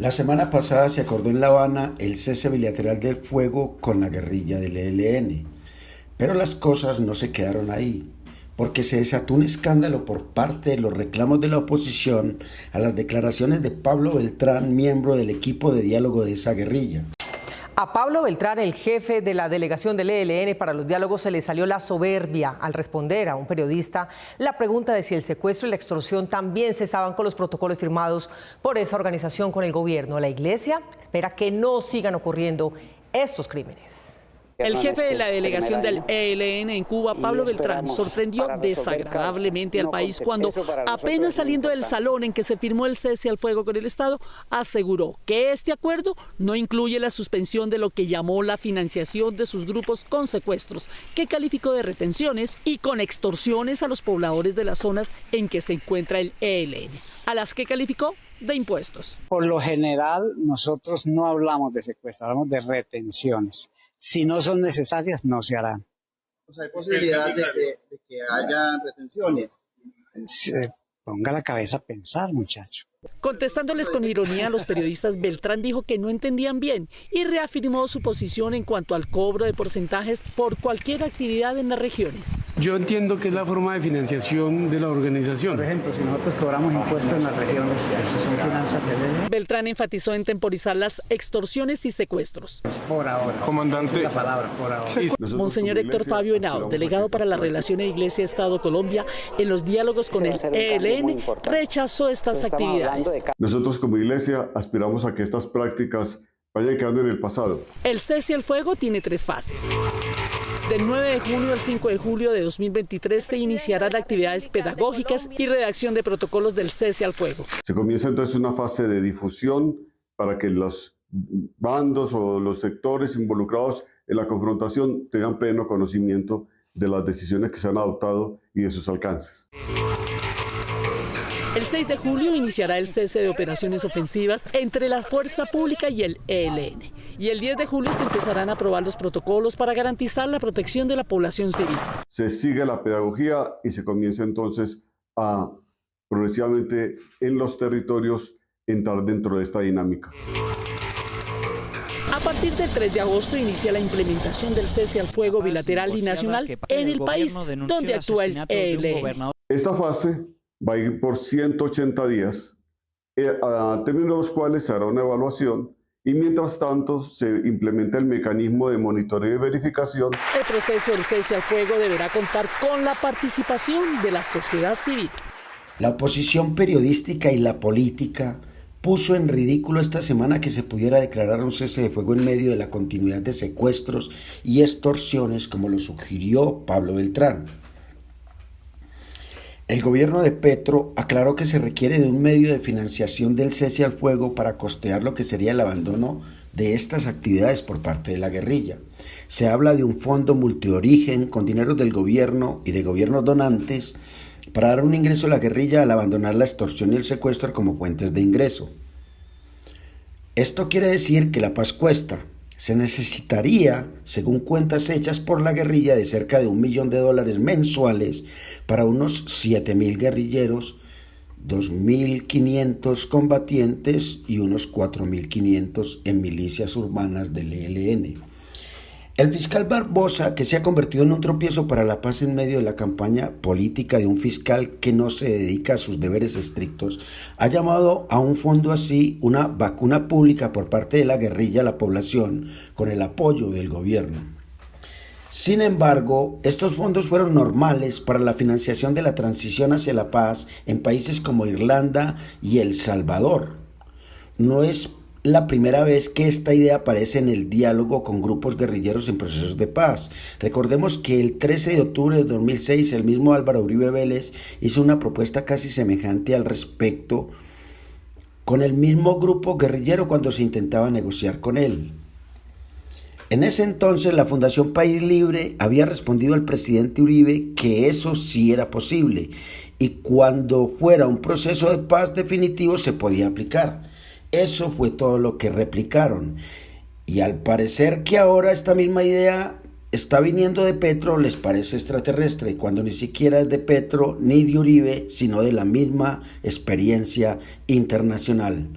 La semana pasada se acordó en La Habana el cese bilateral del fuego con la guerrilla del ELN, pero las cosas no se quedaron ahí, porque se desató un escándalo por parte de los reclamos de la oposición a las declaraciones de Pablo Beltrán, miembro del equipo de diálogo de esa guerrilla. A Pablo Beltrán, el jefe de la delegación del ELN para los diálogos, se le salió la soberbia al responder a un periodista la pregunta de si el secuestro y la extorsión también cesaban con los protocolos firmados por esa organización con el gobierno. La Iglesia espera que no sigan ocurriendo estos crímenes. El jefe de la delegación del ELN en Cuba, Pablo Beltrán, sorprendió desagradablemente al país cuando, apenas saliendo del salón en que se firmó el cese al fuego con el Estado, aseguró que este acuerdo no incluye la suspensión de lo que llamó la financiación de sus grupos con secuestros, que calificó de retenciones y con extorsiones a los pobladores de las zonas en que se encuentra el ELN, a las que calificó de impuestos. Por lo general, nosotros no hablamos de secuestro, hablamos de retenciones. Si no son necesarias, no se harán. O sea, hay posibilidad de que haya retenciones. Ponga la cabeza a pensar, muchacho. Contestándoles con ironía a los periodistas, Beltrán dijo que no entendían bien y reafirmó su posición en cuanto al cobro de porcentajes por cualquier actividad en las regiones. Yo entiendo que es la forma de financiación de la organización. Por ejemplo, si nosotros cobramos impuestos en las regiones, ¿eso son finanzas de ley? Beltrán enfatizó en temporizar las extorsiones y secuestros. Por ahora. Comandante. Esa es la palabra, por ahora. Sí. Monseñor Héctor Fabio Henao, delegado para la relación Iglesia-Estado-Colombia, en los diálogos con el ELN, rechazó estas actividades. Nosotros como Iglesia aspiramos a que estas prácticas vayan quedando en el pasado. El cese al fuego tiene 3 fases. Del 9 de junio al 5 de julio de 2023 se iniciarán actividades pedagógicas y redacción de protocolos del cese al fuego. Se comienza entonces una fase de difusión para que los bandos o los sectores involucrados en la confrontación tengan pleno conocimiento de las decisiones que se han adoptado y de sus alcances. El 6 de julio iniciará el cese de operaciones ofensivas entre la fuerza pública y el ELN. Y el 10 de julio se empezarán a aprobar los protocolos para garantizar la protección de la población civil. Se sigue la pedagogía y se comienza entonces a progresivamente en los territorios entrar dentro de esta dinámica. A partir del 3 de agosto inicia la implementación del cese al fuego bilateral y nacional en el país donde actúa el ELN. Esta fase va a ir por 180 días, a términos de los cuales se hará una evaluación y mientras tanto se implementa el mecanismo de monitoreo y verificación. El proceso del cese al fuego deberá contar con la participación de la sociedad civil. La oposición periodística y la política puso en ridículo esta semana que se pudiera declarar un cese de fuego en medio de la continuidad de secuestros y extorsiones como lo sugirió Pablo Beltrán. El gobierno de Petro aclaró que se requiere de un medio de financiación del cese al fuego para costear lo que sería el abandono de estas actividades por parte de la guerrilla. Se habla de un fondo multiorigen con dinero del gobierno y de gobiernos donantes para dar un ingreso a la guerrilla al abandonar la extorsión y el secuestro como fuentes de ingreso. Esto quiere decir que la paz cuesta. Se necesitaría, según cuentas hechas por la guerrilla, de cerca de $1 millón mensuales para unos 7.000 guerrilleros, 2.500 combatientes y unos 4.500 en milicias urbanas del ELN. El fiscal Barbosa, que se ha convertido en un tropiezo para la paz en medio de la campaña política de un fiscal que no se dedica a sus deberes estrictos, ha llamado a un fondo así una vacuna pública por parte de la guerrilla a la población con el apoyo del gobierno. Sin embargo, estos fondos fueron normales para la financiación de la transición hacia la paz en países como Irlanda y El Salvador. No es la primera vez que esta idea aparece en el diálogo con grupos guerrilleros en procesos de paz. Recordemos que el 13 de octubre de 2006 el mismo Álvaro Uribe Vélez hizo una propuesta casi semejante al respecto con el mismo grupo guerrillero cuando se intentaba negociar con él. En ese entonces la Fundación País Libre había respondido al presidente Uribe que eso sí era posible y cuando fuera un proceso de paz definitivo se podía aplicar. Eso fue todo lo que replicaron y al parecer que ahora esta misma idea está viniendo de Petro les parece extraterrestre cuando ni siquiera es de Petro ni de Uribe sino de la misma experiencia internacional.